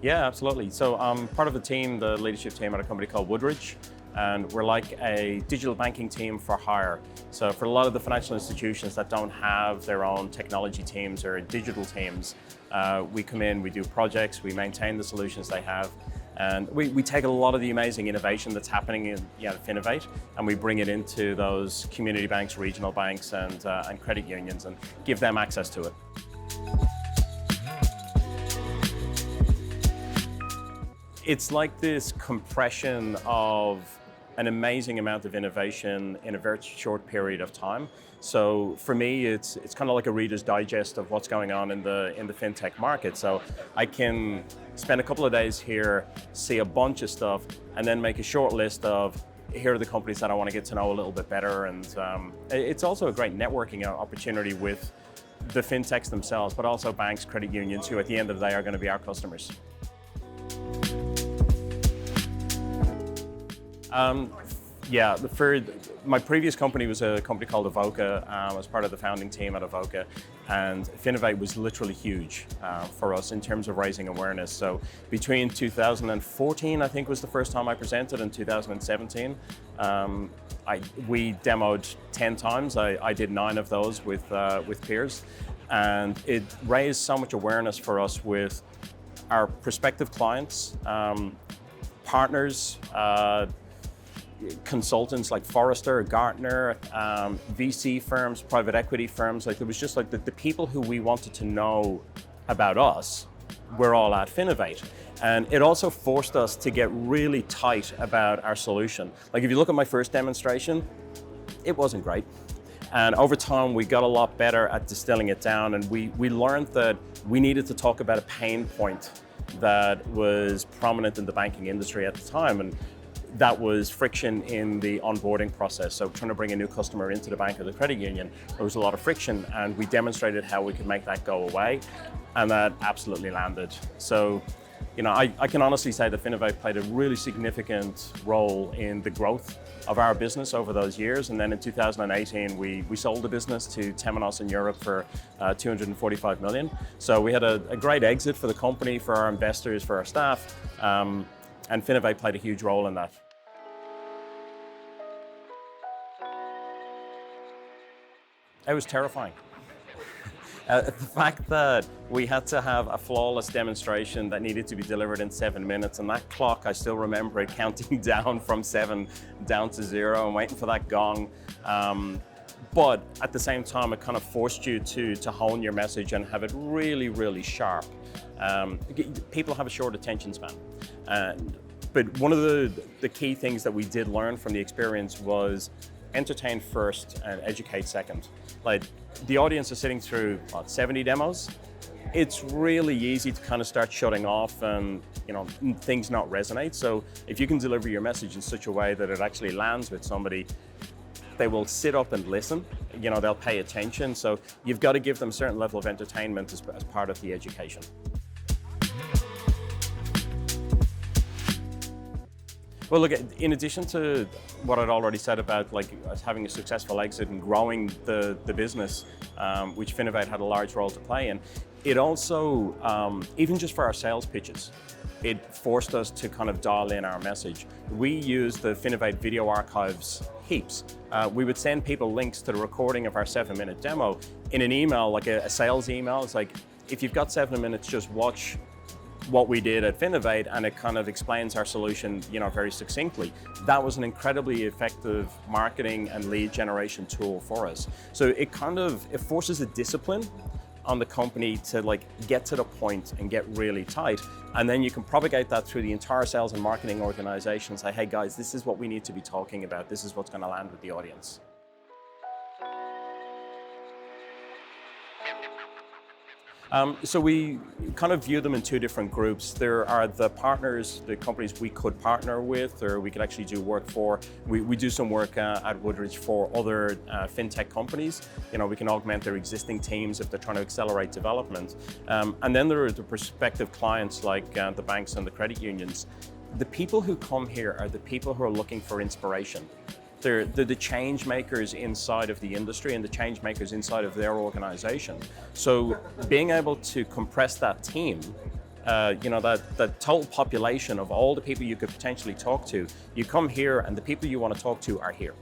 Yeah, absolutely. So I'm part of a team, the leadership team at a company called Woodridge, and we're like a digital banking team for hire. So for a lot of the financial institutions that don't have their own technology teams or digital teams, we come in, we do projects, we maintain the solutions they have, and we take a lot of the amazing innovation that's happening in Finovate, and we bring it into those community banks, regional banks, and credit unions, and give them access to it. It's like this compression of an amazing amount of innovation in a very short period of time. So for me, it's kind of like a Reader's Digest of what's going on in the fintech market. So I can spend a couple of days here, see a bunch of stuff, and then make a short list of here are the companies that I want to get to know a little bit better. And it's also a great networking opportunity with the fintechs themselves, but also banks, credit unions, who at the end of the day are going to be our customers. Yeah, my previous company was a company called Avoca. I was part of the founding team at Avoca, and Finovate was literally huge for us in terms of raising awareness. So between 2014, I think was the first time I presented, and 2017, we demoed 10 times. I did 9 of those with peers, and it raised so much awareness for us with our prospective clients, partners, consultants like Forrester, Gartner, VC firms, private equity firms. Like, it was just like the people who we wanted to know about us were all at Finovate. And it also forced us to get really tight about our solution. Like, if you look at my first demonstration, it wasn't great. And over time, we got a lot better at distilling it down, and we learned that we needed to talk about a pain point that was prominent in the banking industry at the time. And that was friction in the onboarding process. So trying to bring a new customer into the bank or the credit union, there was a lot of friction, and we demonstrated how we could make that go away, and that absolutely landed. So, I can honestly say that Finovate played a really significant role in the growth of our business over those years. And then in 2018, we sold the business to Temenos in Europe for $245 million. So we had a great exit for the company, for our investors, for our staff. And Finovate played a huge role in that. It was terrifying. The fact that we had to have a flawless demonstration that needed to be delivered in 7 minutes, and that clock, I still remember it counting down from 7 down to 0 and waiting for that gong. But at the same time, it kind of forced you to hone your message and have it really, really sharp. People have a short attention span. But one of the key things that we did learn from the experience was entertain first and educate second. Like, the audience is sitting through 70 demos. It's really easy to kind of start shutting off and things not resonate. So if you can deliver your message in such a way that it actually lands with somebody, they will sit up and listen. They'll pay attention. So you've got to give them a certain level of entertainment as part of the education. Well, look, in addition to what I'd already said about us having a successful exit and growing the business, which Finovate had a large role to play in, it also, even just for our sales pitches, it forced us to kind of dial in our message. We used the Finovate video archives heaps. We would send people links to the recording of our 7-minute demo in an email, like a sales email. It's like, if you've got 7 minutes, just watch what we did at Finovate, and it kind of explains our solution, very succinctly. That was an incredibly effective marketing and lead generation tool for us. So it forces a discipline on the company to get to the point and get really tight. And then you can propagate that through the entire sales and marketing organization and say, hey guys, this is what we need to be talking about. This is what's going to land with the audience. So we kind of view them in 2 different groups. There are the partners, the companies we could partner with, or we could actually do work for. We do some work at Woodridge for other fintech companies. We can augment their existing teams if they're trying to accelerate development. And then there are the prospective clients like the banks and the credit unions. The people who come here are the people who are looking for inspiration. They're the change makers inside of the industry and the change makers inside of their organization. So being able to compress that team the total population of all the people you could potentially talk to. You come here and the people you want to talk to are here.